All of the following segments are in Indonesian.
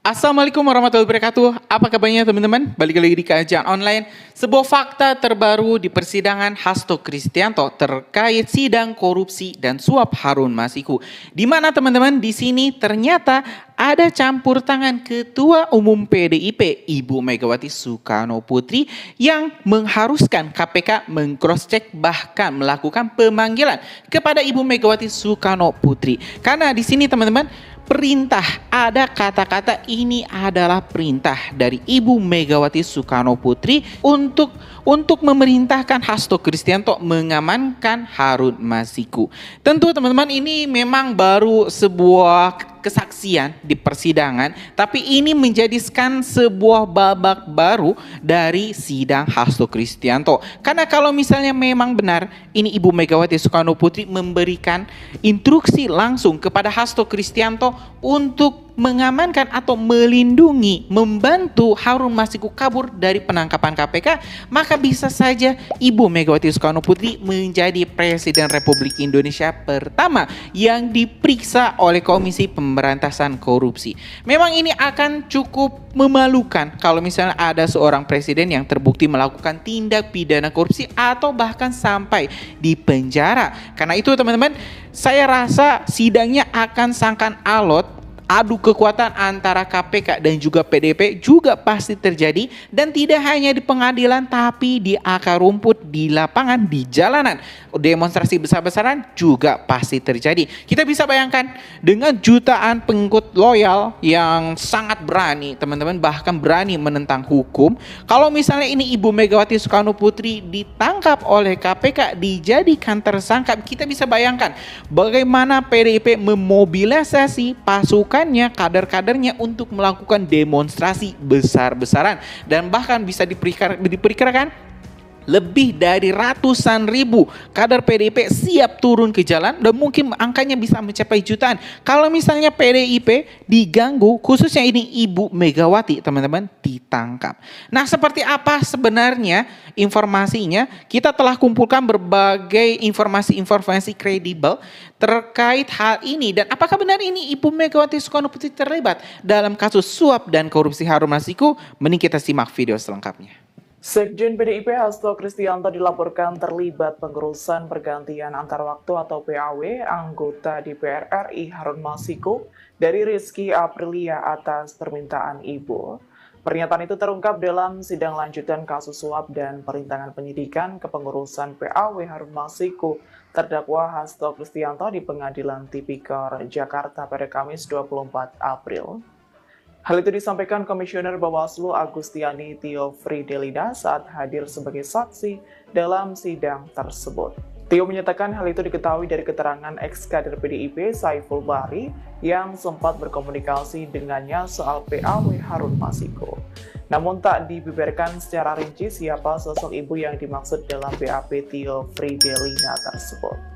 Assalamualaikum warahmatullahi wabarakatuh. Apa kabarnya teman-teman? Balik lagi di kajian online. Sebuah fakta terbaru di persidangan Hasto Kristianto terkait sidang korupsi dan suap Harun Masiku. Di mana teman-teman di sini ternyata ada campur tangan Ketua Umum PDIP Ibu Megawati Soekarno Putri yang mengharuskan KPK meng-cross-check bahkan melakukan pemanggilan kepada Ibu Megawati Soekarno Putri. Karena di sini teman-teman perintah, ada kata-kata ini adalah perintah dari Ibu Megawati Soekarno Putri untuk memerintahkan Hasto Kristianto mengamankan Harun Masiku. Tentu teman-teman ini memang baru sebuah kesaksian di persidangan, tapi ini menjadikan sebuah babak baru dari sidang Hasto Kristianto. Karena kalau misalnya memang benar ini Ibu Megawati Soekarno Putri memberikan instruksi langsung kepada Hasto Kristianto untuk mengamankan atau melindungi, membantu Harun Masiku kabur dari penangkapan KPK, maka bisa saja Ibu Megawati Soekarno Putri menjadi Presiden Republik Indonesia pertama yang diperiksa oleh Komisi Pemberantasan Korupsi. Memang ini akan cukup memalukan kalau misalnya ada seorang presiden yang terbukti melakukan tindak pidana korupsi atau bahkan sampai di penjara. Karena itu teman-teman, saya rasa sidangnya akan sangat alot. Adu kekuatan antara KPK dan juga PDIP juga pasti terjadi, dan tidak hanya di pengadilan tapi di akar rumput, di lapangan, di jalanan. Demonstrasi besar-besaran juga pasti terjadi. Kita bisa bayangkan dengan jutaan pengikut loyal yang sangat berani, teman-teman, bahkan berani menentang hukum. Kalau misalnya ini Ibu Megawati Soekarno Putri ditangkap oleh KPK, dijadikan tersangka, kita bisa bayangkan bagaimana PDIP memobilisasi pasukan kader-kadernya untuk melakukan demonstrasi besar-besaran, dan bahkan bisa diperkirakan lebih dari ratusan ribu kader PDIP siap turun ke jalan, dan mungkin angkanya bisa mencapai jutaan kalau misalnya PDIP diganggu, khususnya ini Ibu Megawati teman-teman ditangkap. Nah, seperti apa sebenarnya informasinya? Kita telah kumpulkan berbagai informasi kredibel terkait hal ini, dan apakah benar ini Ibu Megawati Soekarno Putri terlibat dalam kasus suap dan korupsi Harun Masiku? Mending kita simak video selengkapnya. Sekjen PDIP Hasto Kristianto dilaporkan terlibat pengurusan pergantian antar waktu atau PAW anggota DPR RI Harun Masiku dari Rizky Aprilia atas permintaan Ibu. Pernyataan itu terungkap dalam sidang lanjutan kasus suap dan perintangan penyidikan kepengurusan PAW Harun Masiku terdakwa Hasto Kristianto di Pengadilan Tipikor Jakarta pada Kamis 24 April. Hal itu disampaikan Komisioner Bawaslu Agustiani Tio Fridelina saat hadir sebagai saksi dalam sidang tersebut. Tio menyatakan hal itu diketahui dari keterangan ex-kader PDIP Saiful Bahri yang sempat berkomunikasi dengannya soal PAW Harun Masiku. Namun tak dibeberkan secara rinci siapa sosok ibu yang dimaksud dalam BAP Tio Fridelina tersebut.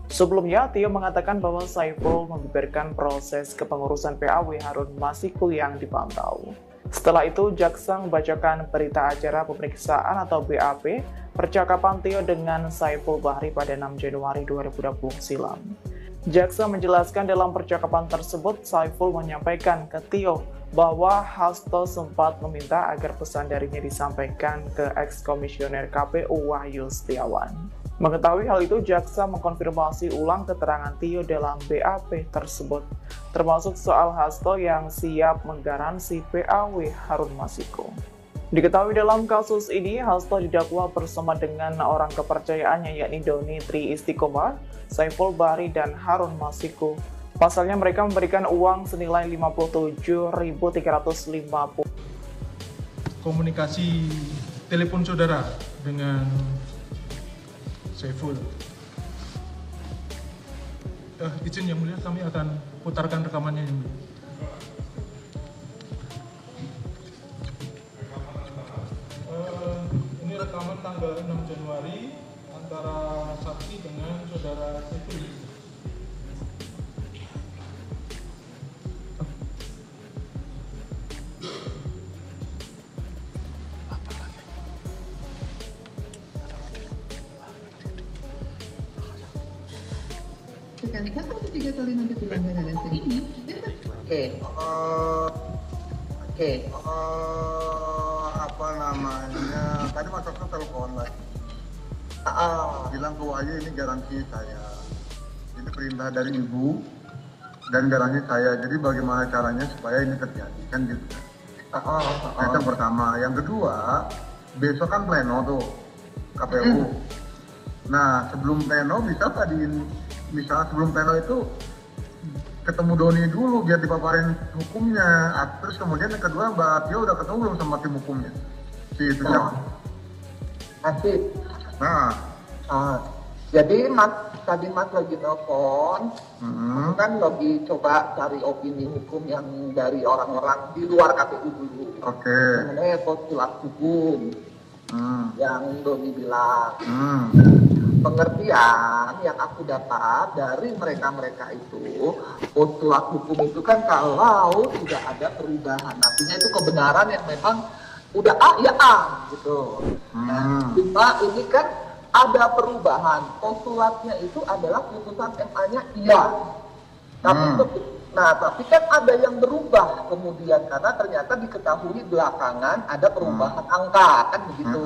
Sebelumnya, Tio mengatakan bahwa Saiful membeberkan proses kepengurusan PAW Harun Masiku yang dipantau. Setelah itu, jaksa membacakan berita acara pemeriksaan atau BAP percakapan Tio dengan Saiful Bahri pada 6 Januari 2020 silam. Jaksa menjelaskan dalam percakapan tersebut, Saiful menyampaikan ke Tio bahwa Hasto sempat meminta agar pesan darinya disampaikan ke ex-komisioner KPU Wahyu Setiawan. Mengetahui hal itu, jaksa mengkonfirmasi ulang keterangan Tio dalam BAP tersebut, termasuk soal Hasto yang siap menggaransi PAW Harun Masiku. Diketahui dalam kasus ini, Hasto didakwa bersama dengan orang kepercayaannya yakni Doni Tri Istiqomah, Saiful Bahri, dan Harun Masiku. Pasalnya mereka memberikan uang senilai 57.350. Komunikasi telepon saudara dengan Saiful. Izin yang mulia, kami akan putarkan rekamannya yang mulia. Ini rekaman tanggal 6 Januari antara saksi dengan saudara Saiful. Sekali atau 3 kali nanti pelanggaran ini. Oke, Oke. Apa namanya? Tadi Mas Okto telepon lagi. Bilang ke Wahyu ini garansi saya. Ini perintah dari ibu dan garansi saya. Jadi bagaimana caranya supaya ini terjadi kan gitu. Itu yang pertama. Yang kedua, besok kan pleno tuh KPU. Nah sebelum pleno bisa tadi misalnya sebelum pleno itu ketemu Doni dulu biar dipaparin hukumnya. Terus kemudian yang kedua Mbak Tio udah ketemu belum sama tim hukumnya? Si itu siapa? Asik. Nah, Jadi tadi Mas lagi telepon, kan lagi coba cari opini hukum yang dari orang-orang di luar KPU dulu. oke. Mengenai postulat hukum yang Doni bilang. Pengertian yang aku dapat dari mereka-mereka itu, postulat hukum itu kan kalau tidak ada perubahan, artinya itu kebenaran yang memang udah A ya A gitu. Nah, cuma ini kan ada perubahan, postulatnya itu adalah putusan MA-nya iya. Tapi kan ada yang berubah kemudian karena ternyata diketahui belakangan ada perubahan angka kan begitu.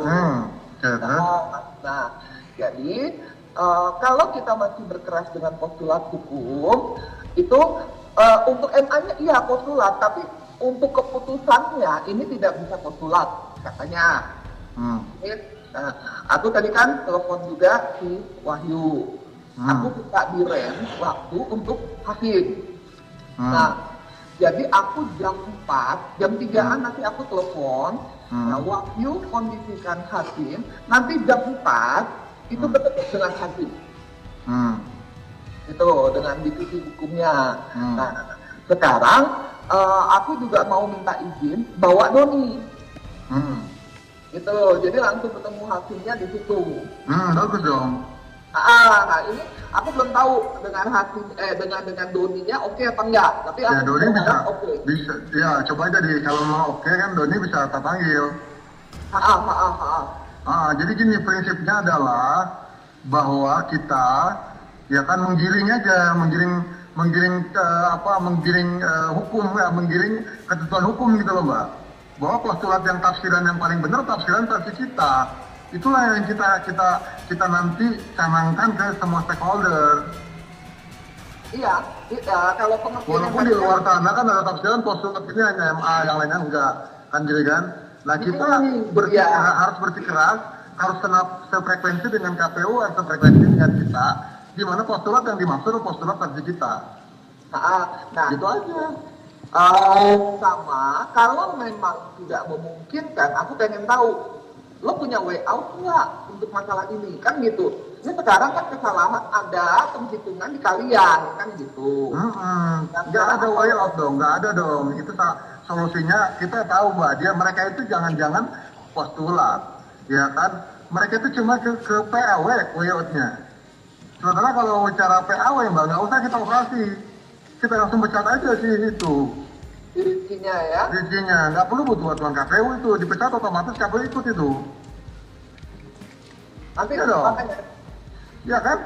Jadi kalau kita masih berkeras dengan postulat hukum itu untuk MA-nya iya postulat, tapi untuk keputusannya ini tidak bisa postulat katanya. Aku tadi kan telepon juga si Wahyu. Aku minta direm waktu untuk hakim. Nah, jadi aku jam 4, jam 3-an nanti aku telepon. Nah, Wahyu kondisikan hakim. Nanti jam 4 itu ketemu dengan hakim. Itu dengan divisi hukumnya. Nah, sekarang aku juga mau minta izin bawa Doni. Gitu, jadi langsung ketemu hakimnya di situ. Bagus dong. Nah ini aku belum tahu dengan hakim dengan Doninya oke apa enggak. Tapi Ya aku Doni bisa, oke. bisa. Ya coba aja kalau mau oke kan Doni bisa kita panggil. Jadi gini prinsipnya adalah bahwa kita ya kan menggiring aja, menggiring hukum, menggiring ketentuan hukum gitu loh Mbak. Bahwa postulat yang tafsiran yang paling benar tafsiran versi kita. Itulah yang kita nanti canangkan ke semua stakeholder. Iya, kalau pengertian Walaupun di luar sana kan ada tafsiran postulat ini hanya MA, yang lainnya enggak, kan jadi kan? Nah kita harus bersikeras, harus sefrekuensi dengan KPU, harus sefrekuensi dengan kita, di mana postulat yang dimaksud postulat versi kita. Nah Gitu aja. sama kalau memang tidak memungkinkan, aku pengen tahu lo punya way out nggak untuk masalah ini kan gitu. Ini sekarang kan kesalahan ada penghitungan di kalian kan gitu. Nggak ada way out dong, nggak ada dong. Itu solusinya kita tahu Mbak, mereka itu jangan-jangan postulat, ya kan? Mereka itu cuma ke PAW way out-nya. Sementara kalau bicara PAW Mbak, nggak usah kita operasi. Kita langsung pecat aja sih itu. Dirinya ya? Dirinya, nggak perlu butuh bantuan KPU itu, dipecat otomatis KPU ikut itu. Nanti ya dong. Ya kan?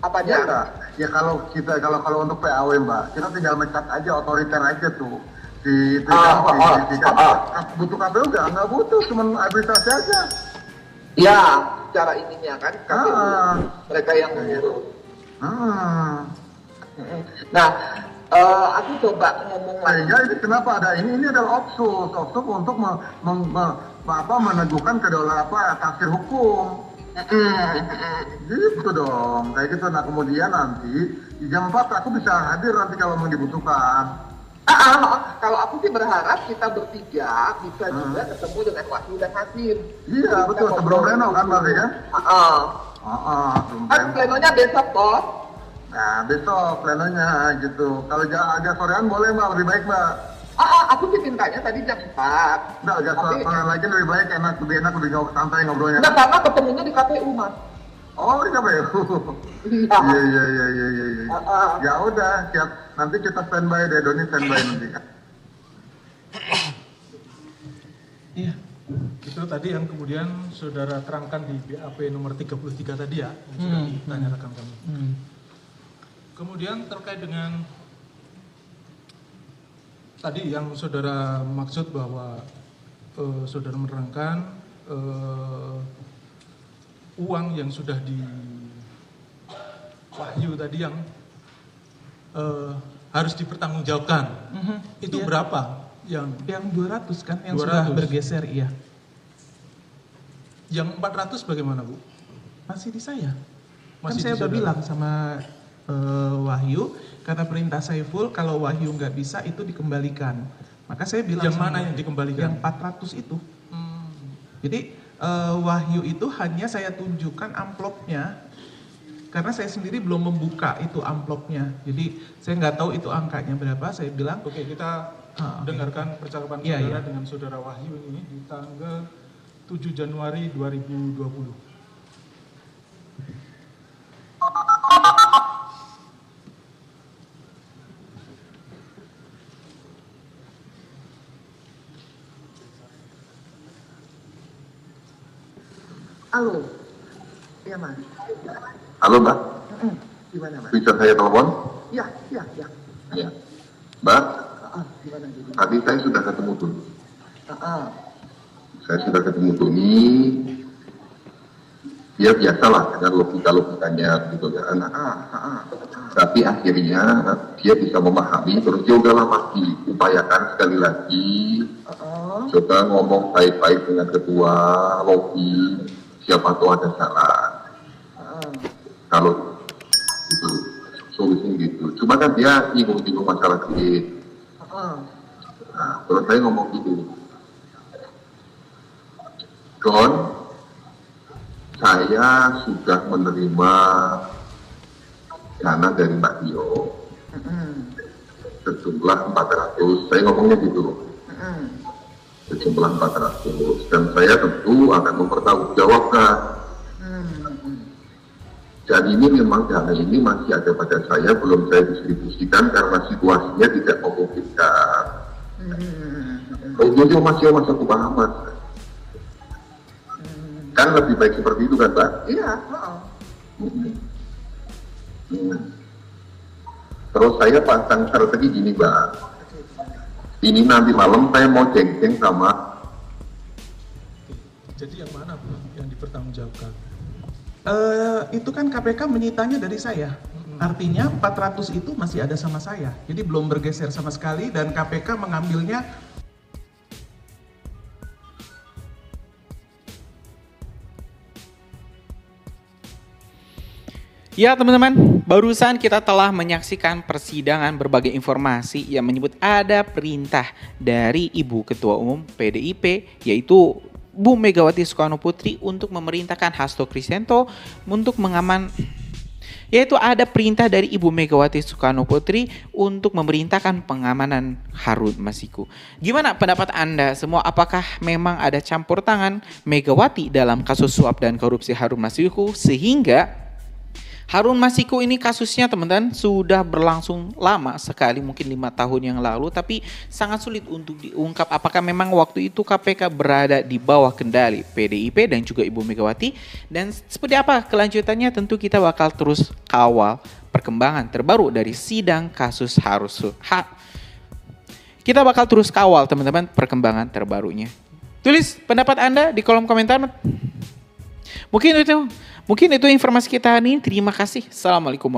Apa Ya, aja? ya kalau untuk PAW Mbak, kita tinggal mecat aja otoriter aja tuh. Butuh KPU nggak butuh, cuma administrasi aja. Ya, cara ininya kan KPU. Mereka yang mengurus. Nah, aku coba ngomong lagi. Sehingga ini kenapa ada ini adalah opsus untuk meneguhkan kedaulatan tafsir hukum. Gitu dong, kayak gitu. Nah kemudian nanti di jam 4 aku bisa hadir nanti kalau mau dibutuhkan. Kalau aku sih berharap kita bertiga bisa juga ketemu dengan Wahyu dan Hakim. Iya betul, sebelum pleno kan berarti kan? Kan plenonya besok bos. Nah besok plenonya gitu. Kalau agak sorean boleh Mbak, lebih baik Mbak. Aku sih mintanya tadi jam 4. Nggak, agak sorean lagi lebih baik, lebih santai ngobrolnya. Nggak, karena ketemunya di KPU Mas. Oh di KPU? Iya. Ya udah, siap. Nanti kita standby deh, Doni standby nanti. Iya, itu tadi yang kemudian saudara terangkan di BAP nomor 33 tadi ya, yang sudah ditanya rekan kami. Kemudian terkait dengan Tadi yang saudara maksud bahwa saudara menerangkan uang yang sudah di Wahyu tadi yang harus dipertanggungjawabkan. Itu Iya. berapa? Yang 200 kan, yang 200. sudah bergeser, iya. Yang 400 bagaimana, Bu? Masih di saya. Masih Kan saya di udah saudara. bilang sama Wahyu, kata perintah Saiful, kalau Wahyu nggak bisa itu dikembalikan. Maka saya bilang Yang sama- mana yang dikembalikan? Yang 400 itu. Hmm. Jadi Wahyu itu hanya saya tunjukkan amplopnya, karena saya sendiri belum membuka itu amplopnya. Jadi saya nggak tahu itu angkanya berapa. Saya bilang, Oke, kita dengarkan percakapan Iya, saudara iya. dengan saudara Wahyu ini di tanggal 7 Januari 2020. Halo. Iya, Mas. Halo Mbak, Gimana, Mas? bisa saya telepon? Iya. Iya. Mbak, Gimana jadi? tadi saya sudah ketemu Tuni. Ah, Saya sudah ketemu Tuni. Ya biasalah dengan logika-logikanya gitu kan. Tapi akhirnya dia bisa memahami, terus ya udahlah masih upayakan sekali lagi. Coba ngomong baik-baik dengan ketua lobi, siapa tahu ada salah. Kalau itu solusinya gitu. Cuma kan dia nyinggung-nyinggung masalah duit. Nah, terus saya ngomong gitu. John, saya sudah menerima dana dari Mbak Tio sejumlah 400. Saya ngomongnya gitu. Sejumlah 400. Dan saya tentu akan mempertanggungjawabkan. Dan ini memang dana ini masih ada pada saya, belum saya distribusikan karena situasinya tidak memungkinkan. Oh iya mas, ya mas, aku paham mas. Kan lebih baik seperti itu kan Mbak? iya. Terus saya pasang strategi gini Mbak. Ini nanti malam saya mau jeng-jeng sama. Jadi yang mana, Bu, yang dipertanggungjawabkan? itu kan KPK menyitanya dari saya. Artinya 400 itu masih ada sama saya. Jadi belum bergeser sama sekali dan KPK mengambilnya. Ya teman-teman, barusan kita telah menyaksikan persidangan berbagai informasi yang menyebut ada perintah dari Ibu Ketua Umum PDIP, yaitu Bu Megawati Soekarno Putri untuk memerintahkan Hasto Kristianto untuk yaitu ada perintah dari Ibu Megawati Soekarno Putri untuk memerintahkan pengamanan Harun Masiku. Gimana pendapat Anda semua? Apakah memang ada campur tangan Megawati dalam kasus suap dan korupsi Harun Masiku sehingga Harun Masiku ini kasusnya teman-teman sudah berlangsung lama sekali, mungkin 5 tahun yang lalu, tapi sangat sulit untuk diungkap apakah memang waktu itu KPK berada di bawah kendali PDIP dan juga Ibu Megawati, dan seperti apa kelanjutannya tentu kita bakal terus kawal perkembangan terbaru dari sidang kasus kita bakal terus kawal teman-teman perkembangan terbarunya. Tulis pendapat Anda di kolom komentar. Mungkin itu informasi kita hari ini. Terima kasih. Assalamualaikum warahmatullahi wabarakatuh.